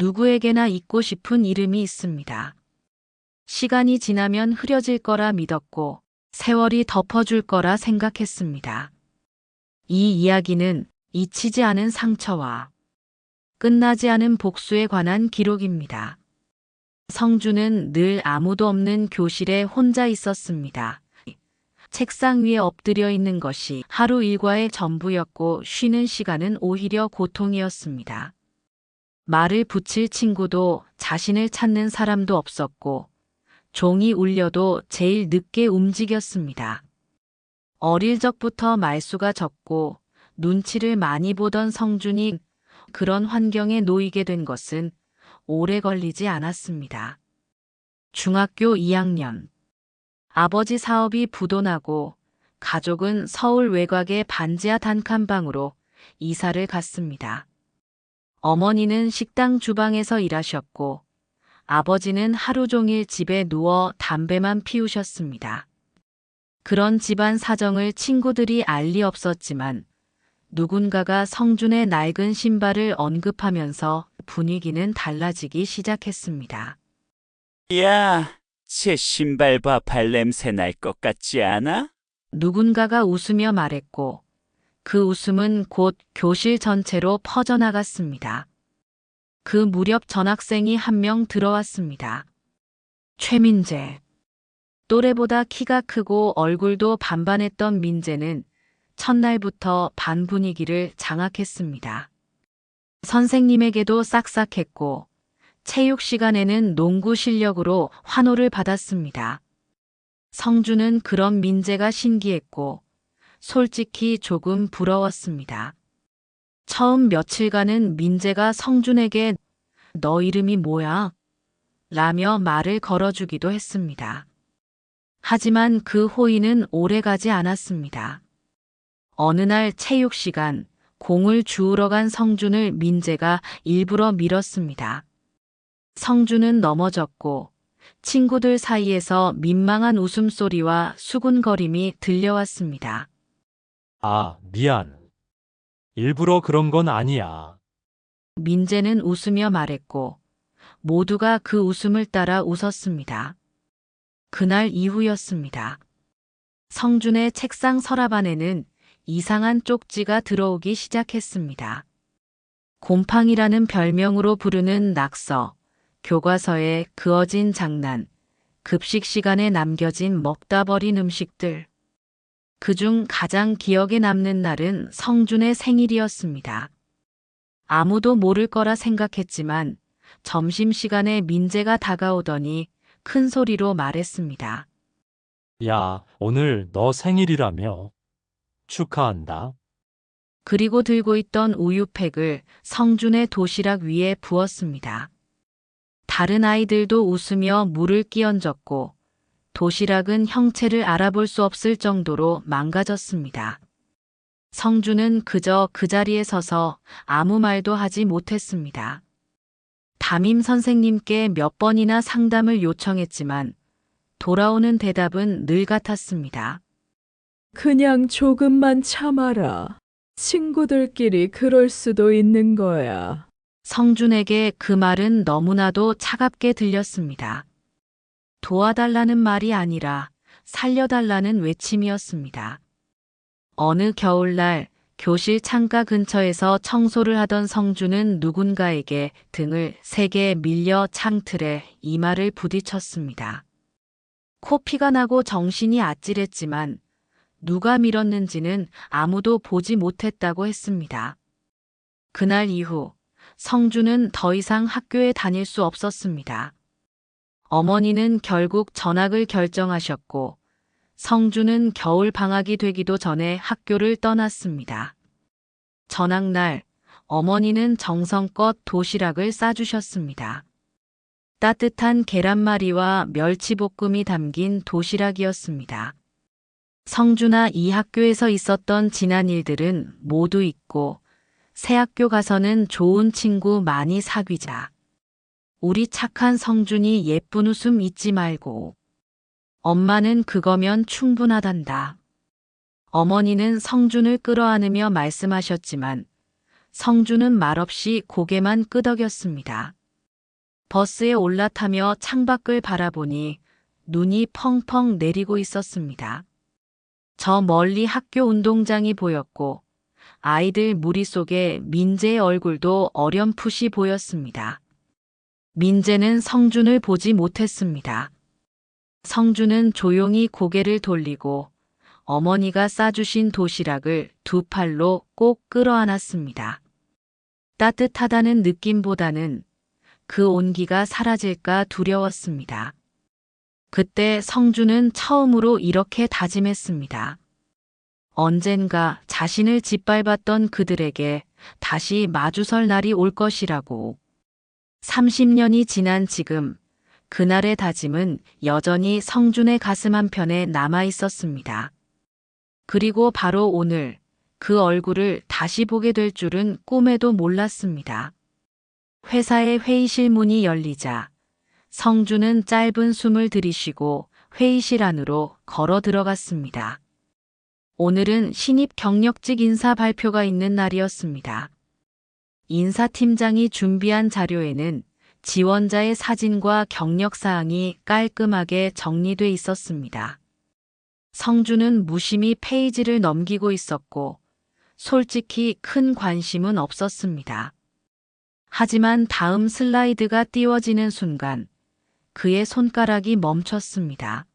누구에게나 잊고 싶은 이름이 있습니다. 시간이 지나면 흐려질 거라 믿었고 세월이 덮어줄 거라 생각했습니다. 이 이야기는 잊히지 않은 상처와 끝나지 않은 복수에 관한 기록입니다. 성주는 늘 아무도 없는 교실에 혼자 있었습니다. 책상 위에 엎드려 있는 것이 하루 일과의 전부였고 쉬는 시간은 오히려 고통이었습니다. 말을 붙일 친구도 자신을 찾는 사람도 없었고 종이 울려도 제일 늦게 움직였습니다. 어릴 적부터 말수가 적고 눈치를 많이 보던 성준이 그런 환경에 놓이게 된 것은 오래 걸리지 않았습니다. 중학교 2학년. 아버지 사업이 부도나고 가족은 서울 외곽의 반지하 단칸방으로 이사를 갔습니다. 어머니는 식당 주방에서 일하셨고 아버지는 하루 종일 집에 누워 담배만 피우셨습니다. 그런 집안 사정을 친구들이 알 리 없었지만 누군가가 성준의 낡은 신발을 언급하면서 분위기는 달라지기 시작했습니다. 야, 제 신발 봐 발냄새 날 것 같지 않아? 누군가가 웃으며 말했고 그 웃음은 곧 교실 전체로 퍼져나갔습니다. 그 무렵 전학생이 한 명 들어왔습니다. 최민재. 또래보다 키가 크고 얼굴도 반반했던 민재는 첫날부터 반 분위기를 장악했습니다. 선생님에게도 싹싹했고 체육 시간에는 농구 실력으로 환호를 받았습니다. 성주는 그런 민재가 신기했고 솔직히 조금 부러웠습니다. 처음 며칠간은 민재가 성준에게 너 이름이 뭐야? 라며 말을 걸어주기도 했습니다. 하지만 그 호의는 오래가지 않았습니다. 어느 날 체육 시간 공을 주우러 간 성준을 민재가 일부러 밀었습니다. 성준은 넘어졌고 친구들 사이에서 민망한 웃음소리와 수군거림이 들려왔습니다. 아, 미안. 일부러 그런 건 아니야. 민재는 웃으며 말했고 모두가 그 웃음을 따라 웃었습니다. 그날 이후였습니다. 성준의 책상 서랍 안에는 이상한 쪽지가 들어오기 시작했습니다. 곰팡이라는 별명으로 부르는 낙서, 교과서에 그어진 장난, 급식 시간에 남겨진 먹다 버린 음식들. 그중 가장 기억에 남는 날은 성준의 생일이었습니다. 아무도 모를 거라 생각했지만 점심시간에 민재가 다가오더니 큰 소리로 말했습니다. 야, 오늘 너 생일이라며. 축하한다. 그리고 들고 있던 우유팩을 성준의 도시락 위에 부었습니다. 다른 아이들도 웃으며 물을 끼얹었고 도시락은 형체를 알아볼 수 없을 정도로 망가졌습니다. 성준은 그저 그 자리에 서서 아무 말도 하지 못했습니다. 담임 선생님께 몇 번이나 상담을 요청했지만 돌아오는 대답은 늘 같았습니다. 그냥 조금만 참아라. 친구들끼리 그럴 수도 있는 거야. 성준에게 그 말은 너무나도 차갑게 들렸습니다. 도와달라는 말이 아니라 살려달라는 외침이었습니다. 어느 겨울날 교실 창가 근처에서 청소를 하던 성준은 누군가에게 등을 세게 밀려 창틀에 이마를 부딪혔습니다. 코피가 나고 정신이 아찔했지만 누가 밀었는지는 아무도 보지 못했다고 했습니다. 그날 이후 성준은 더 이상 학교에 다닐 수 없었습니다. 어머니는 결국 전학을 결정하셨고 성준은 겨울 방학이 되기도 전에 학교를 떠났습니다. 전학날 어머니는 정성껏 도시락을 싸주셨습니다. 따뜻한 계란말이와 멸치볶음이 담긴 도시락이었습니다. 성준아, 이 학교에서 있었던 지난 일들은 모두 잊고 새 학교 가서는 좋은 친구 많이 사귀자. 우리 착한 성준이 예쁜 웃음 잊지 말고. 엄마는 그거면 충분하단다. 어머니는 성준을 끌어안으며 말씀하셨지만 성준은 말없이 고개만 끄덕였습니다. 버스에 올라타며 창밖을 바라보니 눈이 펑펑 내리고 있었습니다. 저 멀리 학교 운동장이 보였고 아이들 무리 속에 민재의 얼굴도 어렴풋이 보였습니다. 민재는 성준을 보지 못했습니다. 성준은 조용히 고개를 돌리고 어머니가 싸주신 도시락을 두 팔로 꼭 끌어안았습니다. 따뜻하다는 느낌보다는 그 온기가 사라질까 두려웠습니다. 그때 성준은 처음으로 이렇게 다짐했습니다. 언젠가 자신을 짓밟았던 그들에게 다시 마주설 날이 올 것이라고. 30년이 지난 지금 그날의 다짐은 여전히 성준의 가슴 한편에 남아 있었습니다. 그리고 바로 오늘 그 얼굴을 다시 보게 될 줄은 꿈에도 몰랐습니다. 회사의 회의실 문이 열리자 성준은 짧은 숨을 들이쉬고 회의실 안으로 걸어 들어갔습니다. 오늘은 신입 경력직 인사 발표가 있는 날이었습니다. 인사팀장이 준비한 자료에는 지원자의 사진과 경력 사항이 깔끔하게 정리돼 있었습니다. 성준은 무심히 페이지를 넘기고 있었고 솔직히 큰 관심은 없었습니다. 하지만 다음 슬라이드가 띄워지는 순간 그의 손가락이 멈췄습니다.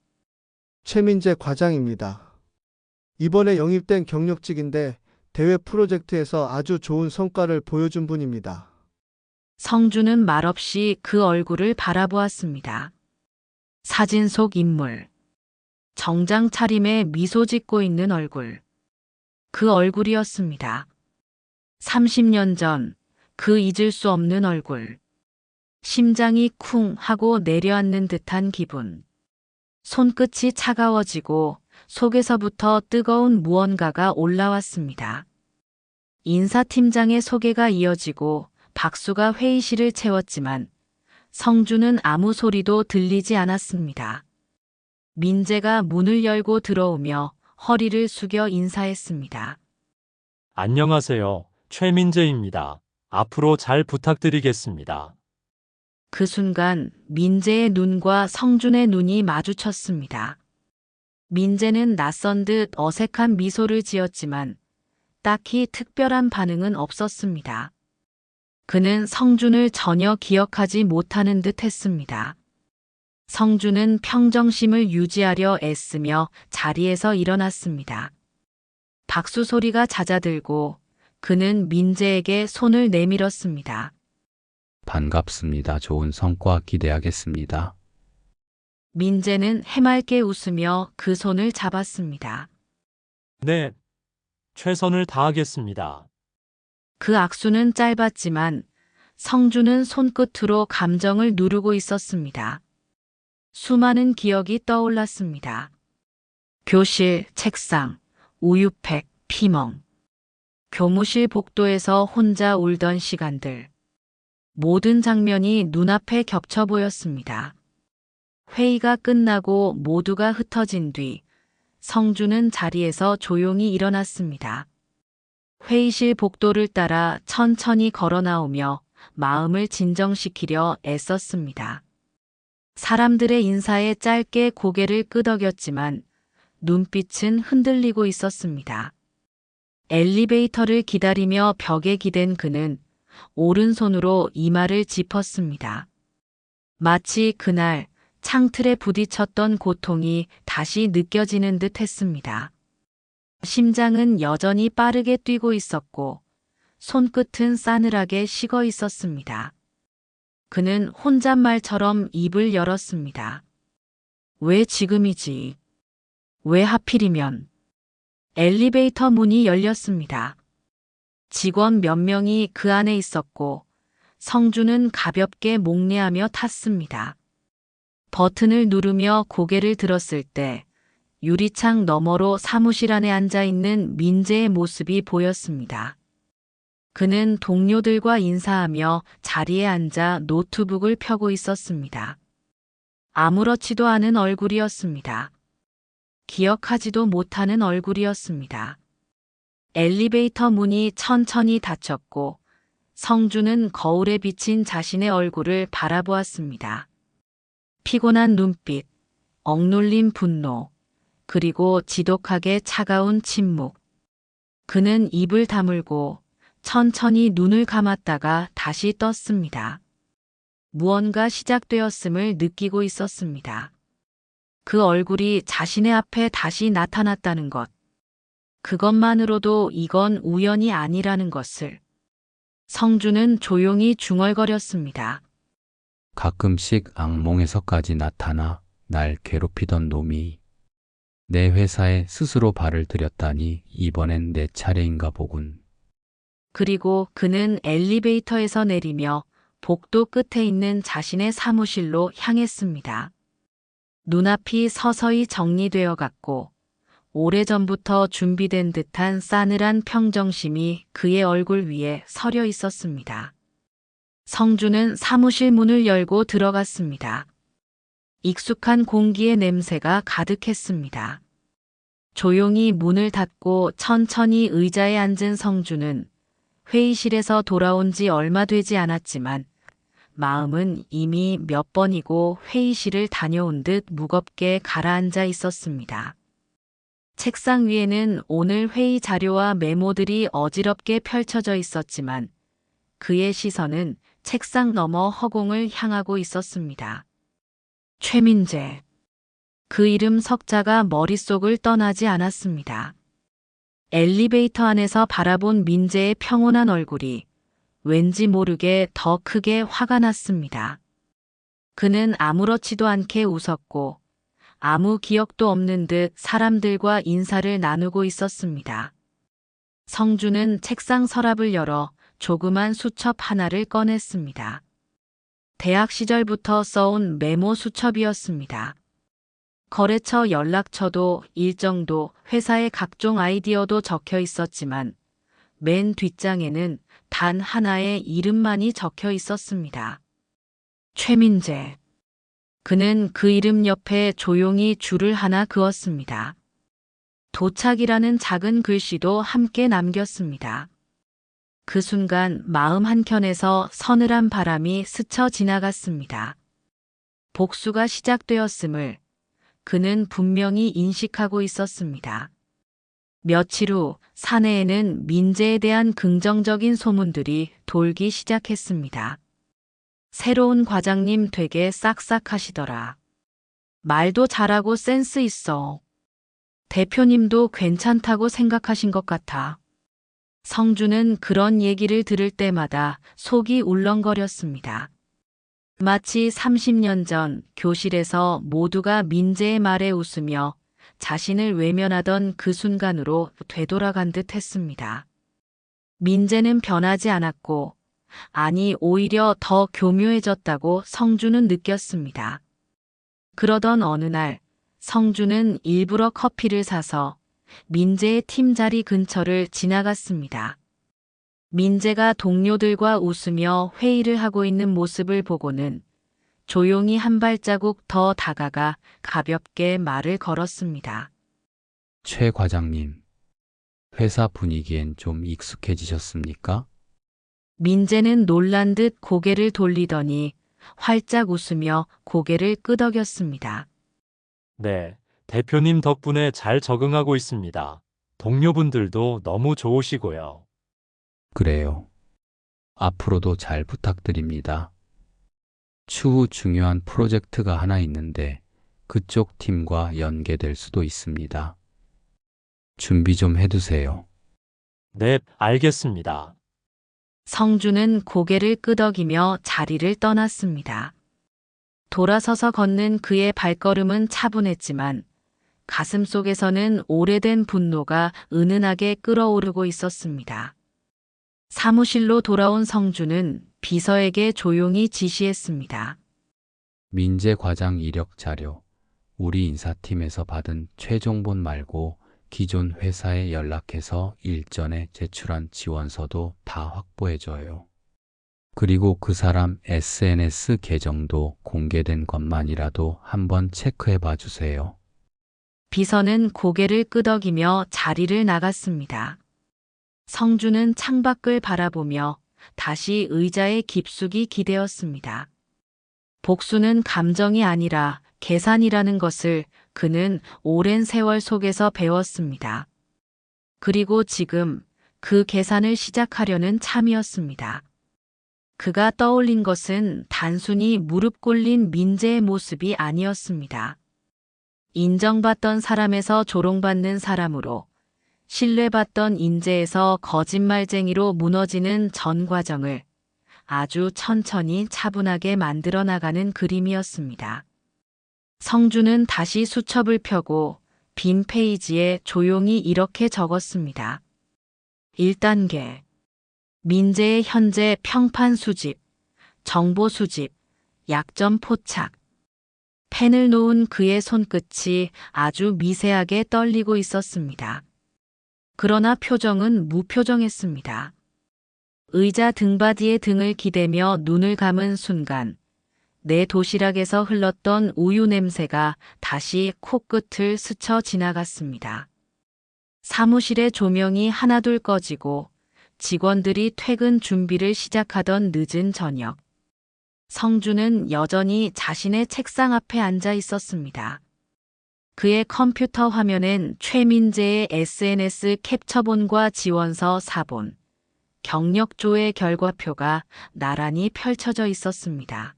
최민재 과장입니다. 이번에 영입된 경력직인데 대외 프로젝트에서 아주 좋은 성과를 보여준 분입니다. 성준은 말없이 그 얼굴을 바라보았습니다. 사진 속 인물. 정장 차림에 미소 짓고 있는 얼굴. 그 얼굴이었습니다. 30년 전 그 잊을 수 없는 얼굴. 심장이 쿵 하고 내려앉는 듯한 기분. 손끝이 차가워지고 속에서부터 뜨거운 무언가가 올라왔습니다. 인사팀장의 소개가 이어지고 박수가 회의실을 채웠지만 성준은 아무 소리도 들리지 않았습니다. 민재가 문을 열고 들어오며 허리를 숙여 인사했습니다. 안녕하세요. 최민재입니다. 앞으로 잘 부탁드리겠습니다. 그 순간 민재의 눈과 성준의 눈이 마주쳤습니다. 민재는 낯선 듯 어색한 미소를 지었지만 딱히 특별한 반응은 없었습니다. 그는 성준을 전혀 기억하지 못하는 듯 했습니다. 성준은 평정심을 유지하려 애쓰며 자리에서 일어났습니다. 박수 소리가 잦아들고 그는 민재에게 손을 내밀었습니다. 반갑습니다. 좋은 성과 기대하겠습니다. 민재는 해맑게 웃으며 그 손을 잡았습니다. 네, 최선을 다하겠습니다. 그 악수는 짧았지만 성준은 손끝으로 감정을 누르고 있었습니다. 수많은 기억이 떠올랐습니다. 교실, 책상, 우유팩, 피멍. 교무실 복도에서 혼자 울던 시간들. 모든 장면이 눈앞에 겹쳐 보였습니다. 회의가 끝나고 모두가 흩어진 뒤 성준은 자리에서 조용히 일어났습니다. 회의실 복도를 따라 천천히 걸어 나오며 마음을 진정시키려 애썼습니다. 사람들의 인사에 짧게 고개를 끄덕였지만 눈빛은 흔들리고 있었습니다. 엘리베이터를 기다리며 벽에 기댄 그는 오른손으로 이마를 짚었습니다. 마치 그날 창틀에 부딪혔던 고통이 다시 느껴지는 듯 했습니다. 심장은 여전히 빠르게 뛰고 있었고 손끝은 싸늘하게 식어 있었습니다. 그는 혼잣말처럼 입을 열었습니다. 왜 지금이지? 왜 하필이면? 엘리베이터 문이 열렸습니다. 직원 몇 명이 그 안에 있었고 성준은 가볍게 목례하며 탔습니다. 버튼을 누르며 고개를 들었을 때 유리창 너머로 사무실 안에 앉아있는 민재의 모습이 보였습니다. 그는 동료들과 인사하며 자리에 앉아 노트북을 펴고 있었습니다. 아무렇지도 않은 얼굴이었습니다. 기억하지도 못하는 얼굴이었습니다. 엘리베이터 문이 천천히 닫혔고 성주는 거울에 비친 자신의 얼굴을 바라보았습니다. 피곤한 눈빛, 억눌린 분노, 그리고 지독하게 차가운 침묵. 그는 입을 다물고 천천히 눈을 감았다가 다시 떴습니다. 무언가 시작되었음을 느끼고 있었습니다. 그 얼굴이 자신의 앞에 다시 나타났다는 것. 그것만으로도 이건 우연이 아니라는 것을. 성주는 조용히 중얼거렸습니다. 가끔씩 악몽에서까지 나타나 날 괴롭히던 놈이 내 회사에 스스로 발을 들였다니 이번엔 내 차례인가 보군. 그리고 그는 엘리베이터에서 내리며 복도 끝에 있는 자신의 사무실로 향했습니다. 눈앞이 서서히 정리되어 갔고 오래전부터 준비된 듯한 싸늘한 평정심이 그의 얼굴 위에 서려 있었습니다. 성주는 사무실 문을 열고 들어갔습니다. 익숙한 공기의 냄새가 가득했습니다. 조용히 문을 닫고 천천히 의자에 앉은 성주는 회의실에서 돌아온 지 얼마 되지 않았지만 마음은 이미 몇 번이고 회의실을 다녀온 듯 무겁게 가라앉아 있었습니다. 책상 위에는 오늘 회의 자료와 메모들이 어지럽게 펼쳐져 있었지만 그의 시선은 책상 너머 허공을 향하고 있었습니다. 최민재. 그 이름 석자가 머릿속을 떠나지 않았습니다. 엘리베이터 안에서 바라본 민재의 평온한 얼굴이 왠지 모르게 더 크게 화가 났습니다. 그는 아무렇지도 않게 웃었고 아무 기억도 없는 듯 사람들과 인사를 나누고 있었습니다. 성주는 책상 서랍을 열어 조그만 수첩 하나를 꺼냈습니다. 대학 시절부터 써온 메모 수첩이었습니다. 거래처 연락처도 일정도 회사의 각종 아이디어도 적혀 있었지만 맨 뒷장에는 단 하나의 이름만이 적혀 있었습니다. 최민재. 그는 그 이름 옆에 조용히 줄을 하나 그었습니다. 도착이라는 작은 글씨도 함께 남겼습니다. 그 순간 마음 한켠에서 서늘한 바람이 스쳐 지나갔습니다. 복수가 시작되었음을 그는 분명히 인식하고 있었습니다. 며칠 후 사내에는 민재에 대한 긍정적인 소문들이 돌기 시작했습니다. 새로운 과장님 되게 싹싹하시더라. 말도 잘하고 센스 있어. 대표님도 괜찮다고 생각하신 것 같아. 성주는 그런 얘기를 들을 때마다 속이 울렁거렸습니다. 마치 30년 전 교실에서 모두가 민재의 말에 웃으며 자신을 외면하던 그 순간으로 되돌아간 듯 했습니다. 민재는 변하지 않았고, 아니 오히려 더 교묘해졌다고 성주는 느꼈습니다. 그러던 어느 날 성주는 일부러 커피를 사서 민재의 팀 자리 근처를 지나갔습니다. 민재가 동료들과 웃으며 회의를 하고 있는 모습을 보고는 조용히 한 발자국 더 다가가 가볍게 말을 걸었습니다. 최 과장님, 회사 분위기엔 좀 익숙해지셨습니까? 민재는 놀란 듯 고개를 돌리더니 활짝 웃으며 고개를 끄덕였습니다. 네, 대표님 덕분에 잘 적응하고 있습니다. 동료분들도 너무 좋으시고요. 그래요. 앞으로도 잘 부탁드립니다. 추후 중요한 프로젝트가 하나 있는데 그쪽 팀과 연계될 수도 있습니다. 준비 좀 해두세요. 네, 알겠습니다. 성주는 고개를 끄덕이며 자리를 떠났습니다. 돌아서서 걷는 그의 발걸음은 차분했지만 가슴 속에서는 오래된 분노가 은은하게 끓어오르고 있었습니다. 사무실로 돌아온 성주는 비서에게 조용히 지시했습니다. 민재 과장 이력 자료, 우리 인사팀에서 받은 최종본 말고 기존 회사에 연락해서 일전에 제출한 지원서도 다 확보해줘요. 그리고 그 사람 SNS 계정도 공개된 것만이라도 한번 체크해 봐주세요. 비서는 고개를 끄덕이며 자리를 나갔습니다. 성주는 창밖을 바라보며 다시 의자에 깊숙이 기대었습니다. 복수는 감정이 아니라 계산이라는 것을 그는 오랜 세월 속에서 배웠습니다. 그리고 지금 그 계산을 시작하려는 참이었습니다. 그가 떠올린 것은 단순히 무릎 꿇린 민재의 모습이 아니었습니다. 인정받던 사람에서 조롱받는 사람으로, 신뢰받던 인재에서 거짓말쟁이로 무너지는 전 과정을 아주 천천히 차분하게 만들어 나가는 그림이었습니다. 성주는 다시 수첩을 펴고 빈 페이지에 조용히 이렇게 적었습니다. 1단계. 민재의 현재 평판 수집, 정보 수집, 약점 포착. 펜을 놓은 그의 손끝이 아주 미세하게 떨리고 있었습니다. 그러나 표정은 무표정했습니다. 의자 등받이에 등을 기대며 눈을 감은 순간 내 도시락에서 흘렀던 우유 냄새가 다시 코끝을 스쳐 지나갔습니다. 사무실의 조명이 하나둘 꺼지고 직원들이 퇴근 준비를 시작하던 늦은 저녁. 성주는 여전히 자신의 책상 앞에 앉아 있었습니다. 그의 컴퓨터 화면엔 최민재의 SNS 캡처본과 지원서 사본, 경력조회 결과표가 나란히 펼쳐져 있었습니다.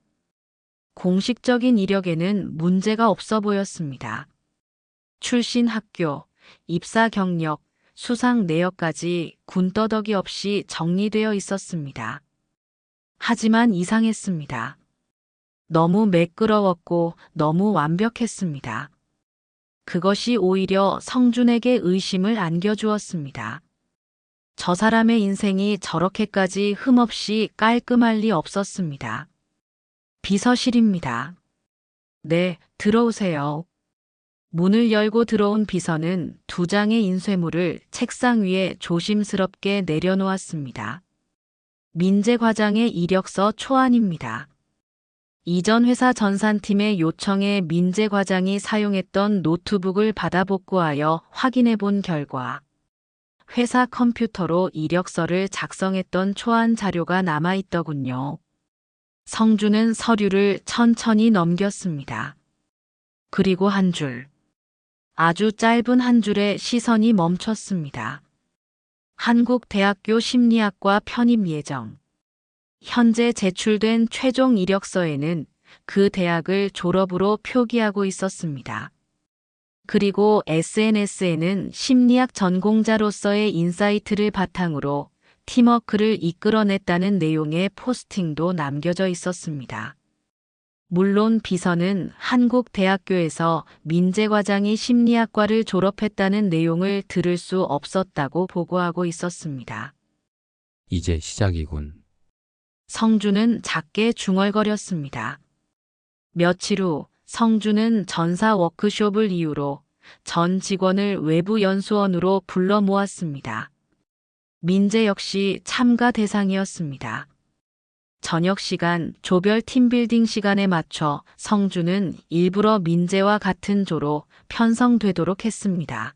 공식적인 이력에는 문제가 없어 보였습니다. 출신 학교, 입사 경력, 수상 내역까지 군더더기 없이 정리되어 있었습니다. 하지만 이상했습니다. 너무 매끄러웠고 너무 완벽했습니다. 그것이 오히려 성준에게 의심을 안겨주었습니다. 저 사람의 인생이 저렇게까지 흠없이 깔끔할 리 없었습니다. 비서실입니다. 네, 들어오세요. 문을 열고 들어온 비서는 2장의 인쇄물을 책상 위에 조심스럽게 내려놓았습니다. 민재 과장의 이력서 초안입니다. 이전 회사 전산팀의 요청에 민재 과장이 사용했던 노트북을 받아 복구하여 확인해 본 결과 회사 컴퓨터로 이력서를 작성했던 초안 자료가 남아 있더군요. 성주는 서류를 천천히 넘겼습니다. 그리고 한 줄. 아주 짧은 한 줄에 시선이 멈췄습니다. 한국대학교 심리학과 편입 예정. 현재 제출된 최종 이력서에는 그 대학을 졸업으로 표기하고 있었습니다. 그리고 SNS에는 심리학 전공자로서의 인사이트를 바탕으로 팀워크를 이끌어냈다는 내용의 포스팅도 남겨져 있었습니다. 물론 비서는 한국대학교에서 민재 과장이 심리학과를 졸업했다는 내용을 들을 수 없었다고 보고하고 있었습니다. 이제 시작이군. 성주는 작게 중얼거렸습니다. 며칠 후 성주는 전사 워크숍을 이유로 전 직원을 외부 연수원으로 불러 모았습니다. 민재 역시 참가 대상이었습니다. 저녁 시간 조별 팀빌딩 시간에 맞춰 성주는 일부러 민재와 같은 조로 편성되도록 했습니다.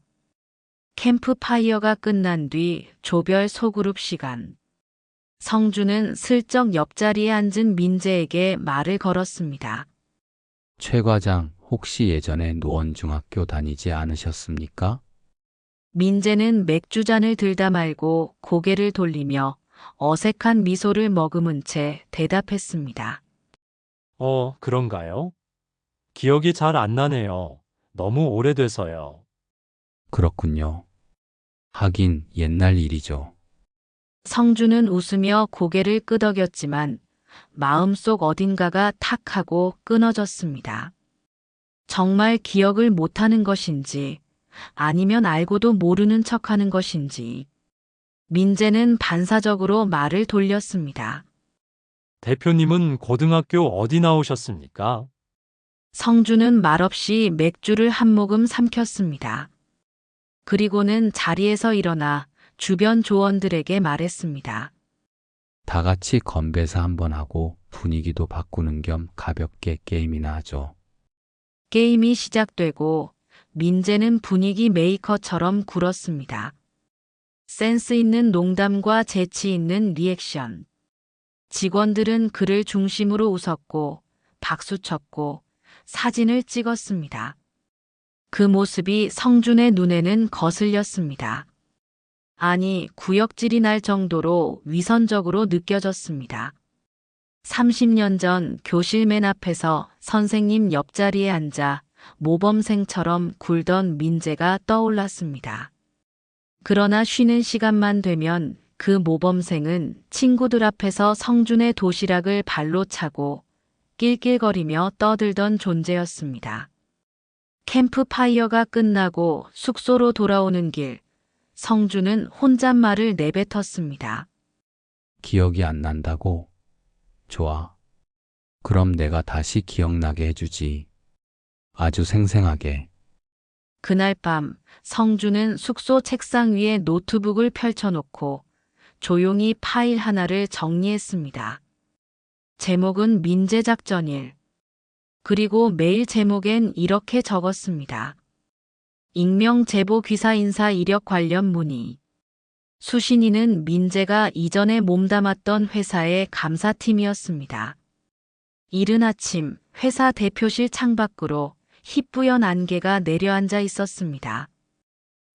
캠프파이어가 끝난 뒤 조별 소그룹 시간. 성주는 슬쩍 옆자리에 앉은 민재에게 말을 걸었습니다. 최 과장, 혹시 예전에 노원중학교 다니지 않으셨습니까? 민재는 맥주잔을 들다 말고 고개를 돌리며 어색한 미소를 머금은 채 대답했습니다. 그런가요? 기억이 잘 안 나네요. 너무 오래돼서요. 그렇군요. 하긴 옛날 일이죠. 성주는 웃으며 고개를 끄덕였지만 마음속 어딘가가 탁 하고 끊어졌습니다. 정말 기억을 못하는 것인지 아니면 알고도 모르는 척하는 것인지 민재는 반사적으로 말을 돌렸습니다. 대표님은 고등학교 어디 나오셨습니까? 성주는 말없이 맥주를 한 모금 삼켰습니다. 그리고는 자리에서 일어나 주변 조원들에게 말했습니다. 다 같이 건배사 한번 하고 분위기도 바꾸는 겸 가볍게 게임이나 하죠. 게임이 시작되고 민재는 분위기 메이커처럼 굴었습니다. 센스 있는 농담과 재치 있는 리액션. 직원들은 그를 중심으로 웃었고 박수쳤고 사진을 찍었습니다. 그 모습이 성준의 눈에는 거슬렸습니다. 아니, 구역질이 날 정도로 위선적으로 느껴졌습니다. 30년 전 교실 맨 앞에서 선생님 옆자리에 앉아 모범생처럼 굴던 민재가 떠올랐습니다. 그러나 쉬는 시간만 되면 그 모범생은 친구들 앞에서 성준의 도시락을 발로 차고 낄낄거리며 떠들던 존재였습니다. 캠프파이어가 끝나고 숙소로 돌아오는 길, 성준은 혼잣말을 내뱉었습니다. 기억이 안 난다고? 좋아. 그럼 내가 다시 기억나게 해주지. 아주 생생하게. 그날 밤 성준은 숙소 책상 위에 노트북을 펼쳐놓고 조용히 파일 하나를 정리했습니다. 제목은 민재작전일. 그리고 메일 제목엔 이렇게 적었습니다. 익명 제보 귀사 인사 이력 관련 문의. 수신인은 민재가 이전에 몸담았던 회사의 감사팀이었습니다. 이른 아침 회사 대표실 창밖으로 희뿌연 안개가 내려앉아 있었습니다.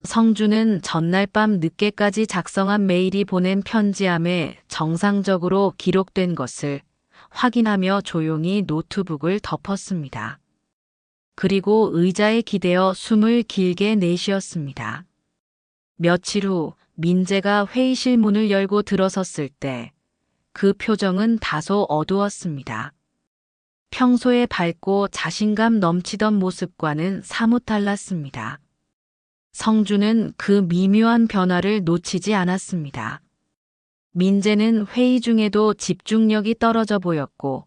성준은 전날 밤 늦게까지 작성한 메일이 보낸 편지함에 정상적으로 기록된 것을 확인하며 조용히 노트북을 덮었습니다. 그리고 의자에 기대어 숨을 길게 내쉬었습니다. 며칠 후 민재가 회의실 문을 열고 들어섰을 때 그 표정은 다소 어두웠습니다. 평소에 밝고 자신감 넘치던 모습과는 사뭇 달랐습니다. 성준은 그 미묘한 변화를 놓치지 않았습니다. 민재는 회의 중에도 집중력이 떨어져 보였고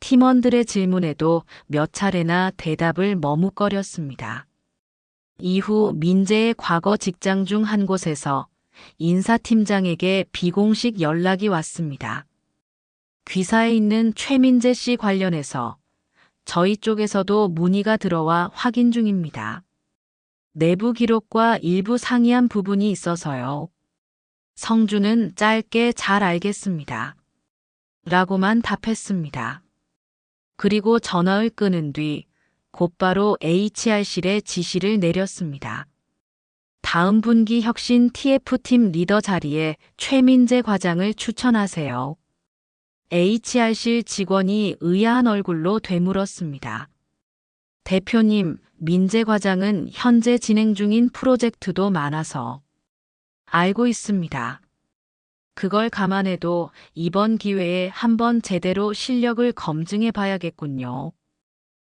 팀원들의 질문에도 몇 차례나 대답을 머뭇거렸습니다. 이후 민재의 과거 직장 중 한 곳에서 인사팀장에게 비공식 연락이 왔습니다. 귀사에 있는 최민재 씨 관련해서 저희 쪽에서도 문의가 들어와 확인 중입니다. 내부 기록과 일부 상이한 부분이 있어서요. 성준은 짧게 잘 알겠습니다. 라고만 답했습니다. 그리고 전화를 끊은 뒤 곧바로 HR실에 지시를 내렸습니다. 다음 분기 혁신 TF팀 리더 자리에 최민재 과장을 추천하세요. HR실 직원이 의아한 얼굴로 되물었습니다. 대표님, 민재 과장은 현재 진행 중인 프로젝트도 많아서 알고 있습니다. 그걸 감안해도 이번 기회에 한번 제대로 실력을 검증해 봐야겠군요.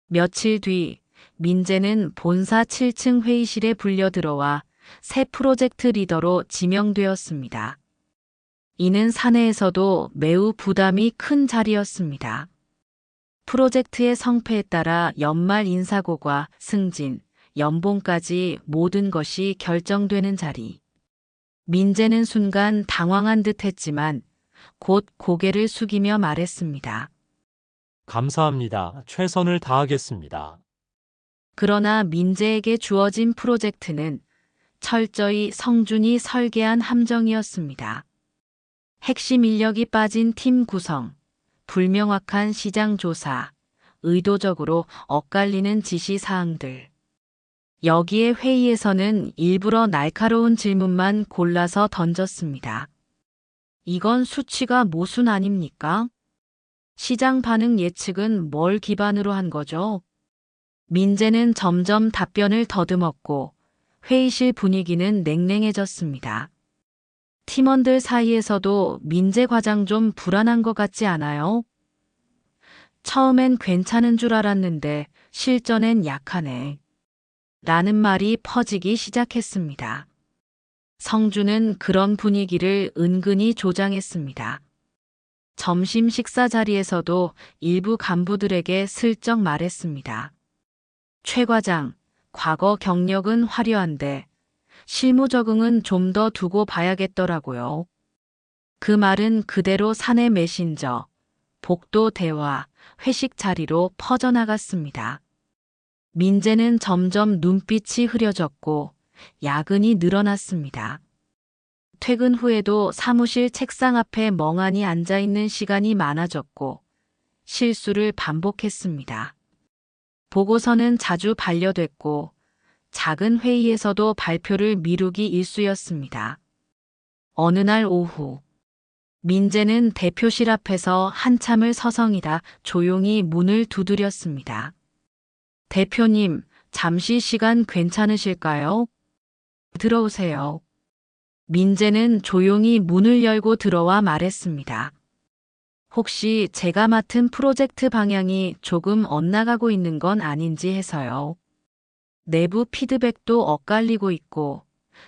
며칠 뒤 민재는 본사 7층 회의실에 불려 들어와 새 프로젝트 리더로 지명되었습니다. 이는 사내에서도 매우 부담이 큰 자리였습니다. 프로젝트의 성패에 따라 연말 인사고과 승진, 연봉까지 모든 것이 결정되는 자리. 민재는 순간 당황한 듯 했지만 곧 고개를 숙이며 말했습니다. 감사합니다. 최선을 다하겠습니다. 그러나 민재에게 주어진 프로젝트는 철저히 성준이 설계한 함정이었습니다. 핵심 인력이 빠진 팀 구성, 불명확한 시장 조사, 의도적으로 엇갈리는 지시사항들. 여기에 회의에서는 일부러 날카로운 질문만 골라서 던졌습니다. 이건 수치가 모순 아닙니까? 시장 반응 예측은 뭘 기반으로 한 거죠? 민재는 점점 답변을 더듬었고 회의실 분위기는 냉랭해졌습니다. 팀원들 사이에서도 민재 과장 좀 불안한 것 같지 않아요? 처음엔 괜찮은 줄 알았는데 실전엔 약하네. 라는 말이 퍼지기 시작했습니다. 성준은 그런 분위기를 은근히 조장했습니다. 점심 식사 자리에서도 일부 간부들에게 슬쩍 말했습니다. 최 과장, 과거 경력은 화려한데 실무 적응은 좀 더 두고 봐야겠더라고요. 그 말은 그대로 사내 메신저, 복도 대화, 회식 자리로 퍼져나갔습니다. 민재는 점점 눈빛이 흐려졌고 야근이 늘어났습니다. 퇴근 후에도 사무실 책상 앞에 멍하니 앉아 있는 시간이 많아졌고 실수를 반복했습니다. 보고서는 자주 반려됐고 작은 회의에서도 발표를 미루기 일쑤였습니다. 어느 날 오후 민재는 대표실 앞에서 한참을 서성이다 조용히 문을 두드렸습니다. 대표님, 잠시 시간 괜찮으실까요? 들어오세요. 민재는 조용히 문을 열고 들어와 말했습니다. 혹시 제가 맡은 프로젝트 방향이 조금 엇나가고 있는 건 아닌지 해서요. 내부 피드백도 엇갈리고 있고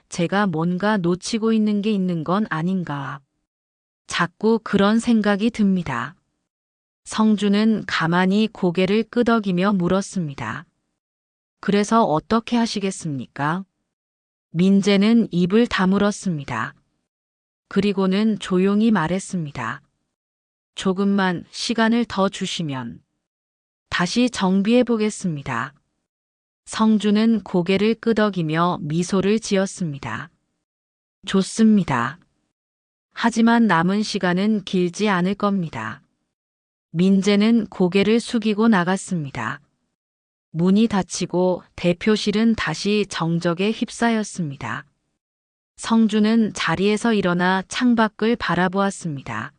제가 뭔가 놓치고 있는 게 있는 건 아닌가. 자꾸 그런 생각이 듭니다. 성주는 가만히 고개를 끄덕이며 물었습니다. 그래서 어떻게 하시겠습니까? 민재는 입을 다물었습니다. 그리고는 조용히 말했습니다. 조금만 시간을 더 주시면 다시 정비해 보겠습니다. 성주는 고개를 끄덕이며 미소를 지었습니다. 좋습니다. 하지만 남은 시간은 길지 않을 겁니다. 민재는 고개를 숙이고 나갔습니다. 문이 닫히고 대표실은 다시 정적에 휩싸였습니다. 성주는 자리에서 일어나 창밖을 바라보았습니다.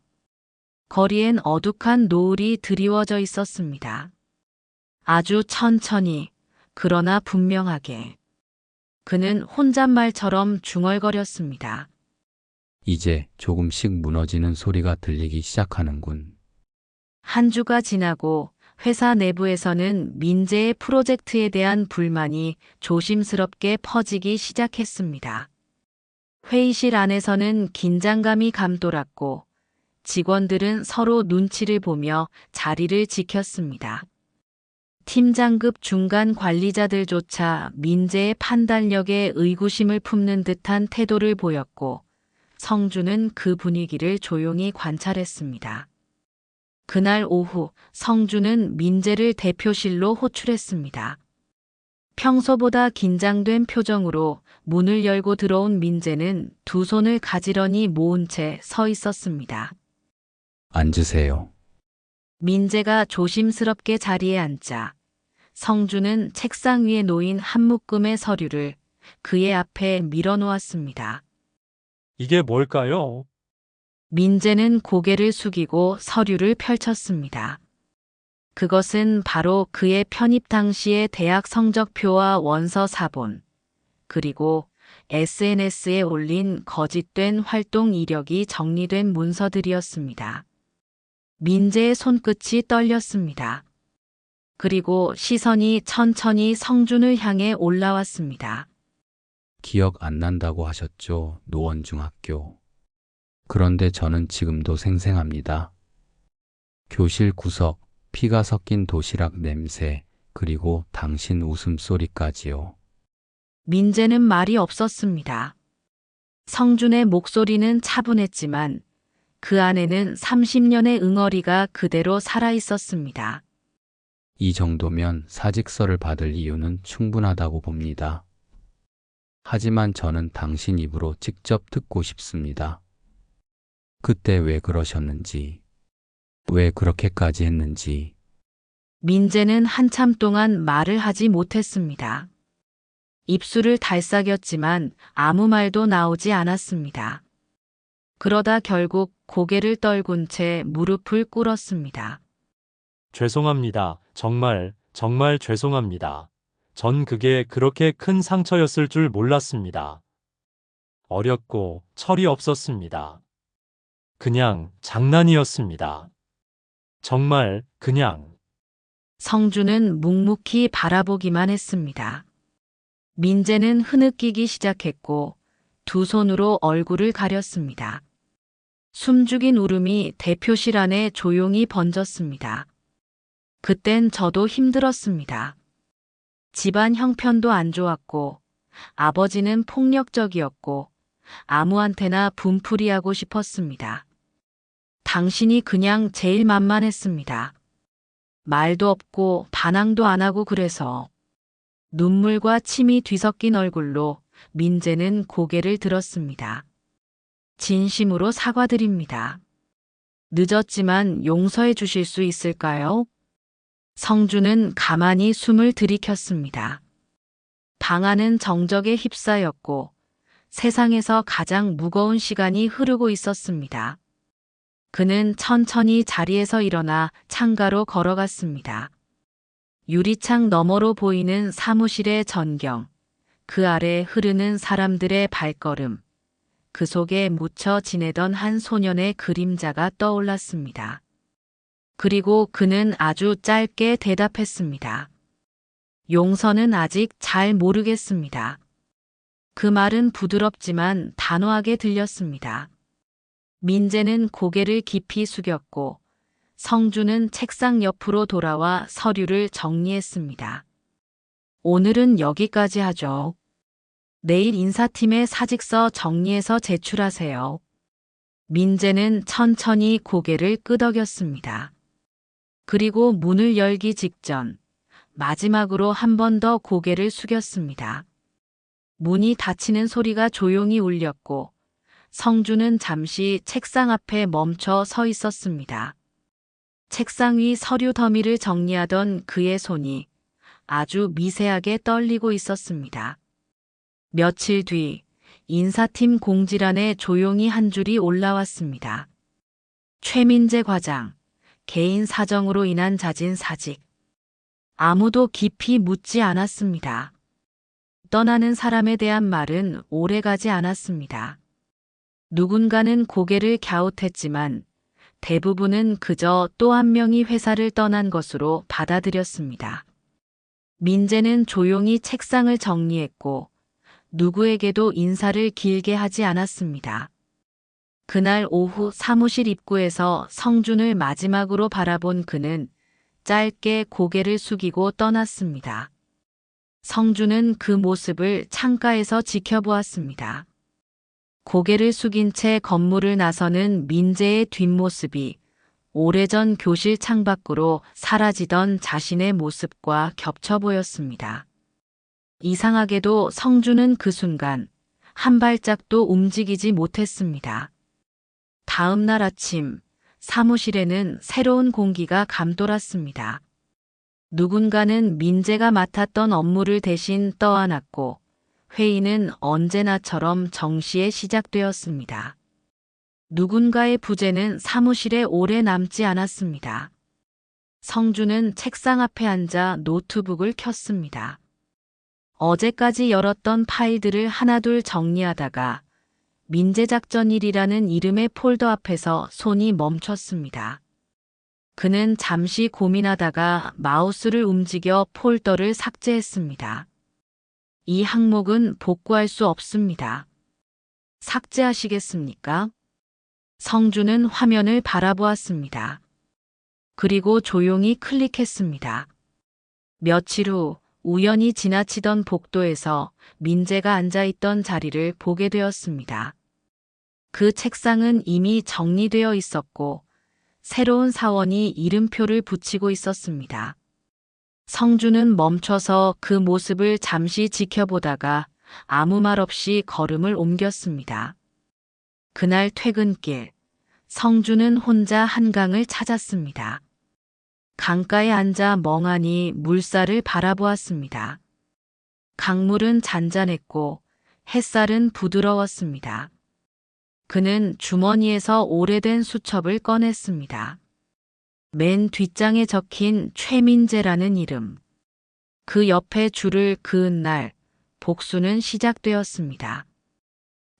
거리엔 어둑한 노을이 드리워져 있었습니다. 아주 천천히, 그러나 분명하게. 그는 혼잣말처럼 중얼거렸습니다. 이제 조금씩 무너지는 소리가 들리기 시작하는군. 한 주가 지나고 회사 내부에서는 민재의 프로젝트에 대한 불만이 조심스럽게 퍼지기 시작했습니다. 회의실 안에서는 긴장감이 감돌았고 직원들은 서로 눈치를 보며 자리를 지켰습니다. 팀장급 중간 관리자들조차 민재의 판단력에 의구심을 품는 듯한 태도를 보였고 성주는 그 분위기를 조용히 관찰했습니다. 그날 오후 성주는 민재를 대표실로 호출했습니다. 평소보다 긴장된 표정으로 문을 열고 들어온 민재는 두 손을 가지런히 모은 채 서 있었습니다. 앉으세요. 민재가 조심스럽게 자리에 앉자 성주는 책상 위에 놓인 한 묶음의 서류를 그의 앞에 밀어놓았습니다. 이게 뭘까요? 민재는 고개를 숙이고 서류를 펼쳤습니다. 그것은 바로 그의 편입 당시의 대학 성적표와 원서 사본, 그리고 SNS에 올린 거짓된 활동 이력이 정리된 문서들이었습니다. 민재의 손끝이 떨렸습니다. 그리고 시선이 천천히 성준을 향해 올라왔습니다. 기억 안 난다고 하셨죠? 노원중학교. 그런데 저는 지금도 생생합니다. 교실 구석, 피가 섞인 도시락 냄새, 그리고 당신 웃음소리까지요. 민재는 말이 없었습니다. 성준의 목소리는 차분했지만 그 안에는 30년의 응어리가 그대로 살아 있었습니다. 이 정도면 사직서를 받을 이유는 충분하다고 봅니다. 하지만 저는 당신 입으로 직접 듣고 싶습니다. 그때 왜 그러셨는지, 왜 그렇게까지 했는지. 민재는 한참 동안 말을 하지 못했습니다. 입술을 달싹였지만 아무 말도 나오지 않았습니다. 그러다 결국 고개를 떨군 채 무릎을 꿇었습니다. 죄송합니다. 정말 죄송합니다. 전 그게 그렇게 큰 상처였을 줄 몰랐습니다. 어렸고 철이 없었습니다. 그냥 장난이었습니다. 정말 그냥. 성주는 묵묵히 바라보기만 했습니다. 민재는 흐느끼기 시작했고 두 손으로 얼굴을 가렸습니다. 숨죽인 울음이 대표실 안에 조용히 번졌습니다. 그땐 저도 힘들었습니다. 집안 형편도 안 좋았고 아버지는 폭력적이었고 아무한테나 분풀이하고 싶었습니다. 당신이 그냥 제일 만만했습니다. 말도 없고 반항도 안 하고 그래서. 눈물과 침이 뒤섞인 얼굴로 민재는 고개를 들었습니다. 진심으로 사과드립니다. 늦었지만 용서해 주실 수 있을까요? 성주는 가만히 숨을 들이켰습니다. 방 안은 정적에 휩싸였고 세상에서 가장 무거운 시간이 흐르고 있었습니다. 그는 천천히 자리에서 일어나 창가로 걸어갔습니다. 유리창 너머로 보이는 사무실의 전경, 그 아래 흐르는 사람들의 발걸음, 그 속에 묻혀 지내던 한 소년의 그림자가 떠올랐습니다. 그리고 그는 아주 짧게 대답했습니다. 용서는 아직 잘 모르겠습니다. 그 말은 부드럽지만 단호하게 들렸습니다. 민재는 고개를 깊이 숙였고 성주는 책상 옆으로 돌아와 서류를 정리했습니다. 오늘은 여기까지 하죠. 내일 인사팀에 사직서 정리해서 제출하세요. 민재는 천천히 고개를 끄덕였습니다. 그리고 문을 열기 직전 마지막으로 한 번 더 고개를 숙였습니다. 문이 닫히는 소리가 조용히 울렸고 성주는 잠시 책상 앞에 멈춰 서 있었습니다. 책상 위 서류 더미를 정리하던 그의 손이 아주 미세하게 떨리고 있었습니다. 며칠 뒤 인사팀 공지란에 조용히 한 줄이 올라왔습니다. 최민재 과장, 개인 사정으로 인한 자진 사직. 아무도 깊이 묻지 않았습니다. 떠나는 사람에 대한 말은 오래가지 않았습니다. 누군가는 고개를 갸웃했지만 대부분은 그저 또 한 명이 회사를 떠난 것으로 받아들였습니다. 민재는 조용히 책상을 정리했고 누구에게도 인사를 길게 하지 않았습니다. 그날 오후 사무실 입구에서 성준을 마지막으로 바라본 그는 짧게 고개를 숙이고 떠났습니다. 성준은 그 모습을 창가에서 지켜보았습니다. 고개를 숙인 채 건물을 나서는 민재의 뒷모습이 오래전 교실 창밖으로 사라지던 자신의 모습과 겹쳐 보였습니다. 이상하게도 성준은 그 순간 한 발짝도 움직이지 못했습니다. 다음 날 아침 사무실에는 새로운 공기가 감돌았습니다. 누군가는 민재가 맡았던 업무를 대신 떠안았고 회의는 언제나처럼 정시에 시작되었습니다. 누군가의 부재는 사무실에 오래 남지 않았습니다. 성주는 책상 앞에 앉아 노트북을 켰습니다. 어제까지 열었던 파일들을 하나둘 정리하다가 민재작전일이라는 이름의 폴더 앞에서 손이 멈췄습니다. 그는 잠시 고민하다가 마우스를 움직여 폴더를 삭제했습니다. 이 항목은 복구할 수 없습니다. 삭제하시겠습니까? 성주는 화면을 바라보았습니다. 그리고 조용히 클릭했습니다. 며칠 후 우연히 지나치던 복도에서 민재가 앉아있던 자리를 보게 되었습니다. 그 책상은 이미 정리되어 있었고 새로운 사원이 이름표를 붙이고 있었습니다. 성주는 멈춰서 그 모습을 잠시 지켜보다가 아무 말 없이 걸음을 옮겼습니다. 그날 퇴근길, 성주는 혼자 한강을 찾았습니다. 강가에 앉아 멍하니 물살을 바라보았습니다. 강물은 잔잔했고 햇살은 부드러웠습니다. 그는 주머니에서 오래된 수첩을 꺼냈습니다. 맨 뒷장에 적힌 최민재라는 이름. 그 옆에 줄을 그은 날 복수는 시작되었습니다.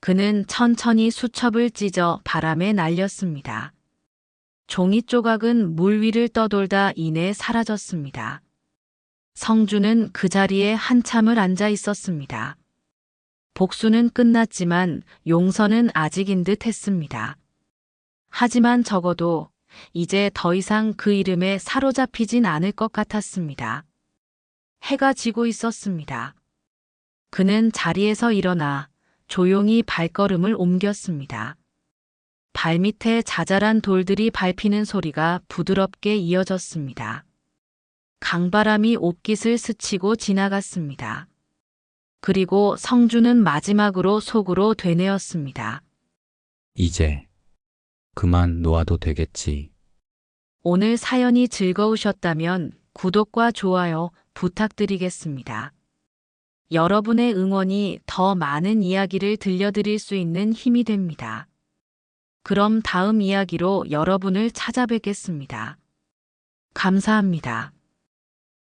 그는 천천히 수첩을 찢어 바람에 날렸습니다. 종이 조각은 물 위를 떠돌다 이내 사라졌습니다. 성주는 그 자리에 한참을 앉아 있었습니다. 복수는 끝났지만 용서는 아직인 듯 했습니다. 하지만 적어도 이제 더 이상 그 이름에 사로잡히진 않을 것 같았습니다. 해가 지고 있었습니다. 그는 자리에서 일어나 조용히 발걸음을 옮겼습니다. 발밑에 자잘한 돌들이 밟히는 소리가 부드럽게 이어졌습니다. 강바람이 옷깃을 스치고 지나갔습니다. 그리고 성주는 마지막으로 속으로 되뇌었습니다. 이제 그만 놓아도 되겠지. 오늘 사연이 즐거우셨다면 구독과 좋아요 부탁드리겠습니다. 여러분의 응원이 더 많은 이야기를 들려드릴 수 있는 힘이 됩니다. 그럼 다음 이야기로 여러분을 찾아뵙겠습니다. 감사합니다.